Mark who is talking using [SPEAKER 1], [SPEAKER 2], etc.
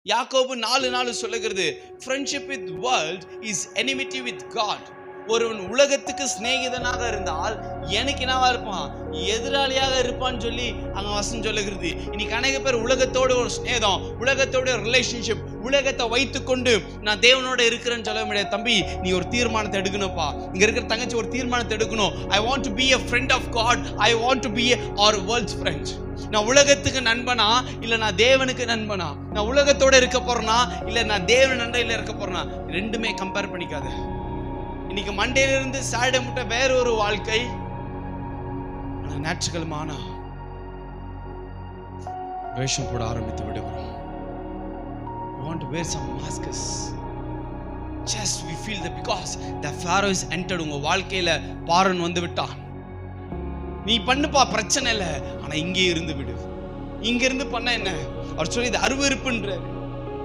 [SPEAKER 1] யாக்கோபு 4:4 சொல்லுகிறது, friendship with world is enmity with God. ஒருவன் உலகத்துக்கு சிநேகிதனாக இருந்தால் எனக்கு என்னவா இருப்பான், எதிராளியாக இருப்பான்னு சொல்லி அங்க வசனம் சொல்லுகிறது. இன்னைக்கு அநேக பேர் உலகத்தோடு ஒரு ஸ்நேகம், உலகத்தோட ஒரு ரிலேஷன்ஷிப், உலகத்தை வைத்துக்கொண்டு நான் தேவனோட இருக்கிறேன்னு சொல்ல முடியாது. தம்பி, நீ ஒரு தீர்மானத்தை எடுக்கணும்ப்பா. இங்க இருக்கிற தங்கச்சி ஒரு தீர்மானத்தை எடுக்கணும். I want to be a friend of God. I want to be our world's friend. நான் உலகத்துக்கு நண்பனா இல்ல நான் தேவனுக்கு நண்பனா? நான் உலகத்தோட இருக்க போறேனா இல்ல நான் தேவன் நண்பனில் இருக்க போறேனா? ரெண்டுமே கம்பேர் பண்ணிக்காத. இன்னைக்கு மண்டேல இருந்து சாட்டர்டே முட்டை வேற ஒரு வாழ்க்கை. ஆனா ஞாயிற்றுக்கிழமை ஆனா வேஷம் போட ஆரம்பித்து விடுவோம். We want to wear some masks. Just we feel that because the Pharaoh is entered. உங்க வாழ்க்கையில பாரன் வந்து விட்டான். நீ பண்ணுப்பா, பிரச்சனை இல்லை, ஆனா இங்கே இருந்து விடு. இங்க இருந்து பண்ண என்ன? அவர் சொல்லி இது அருவருப்புன்றாரு.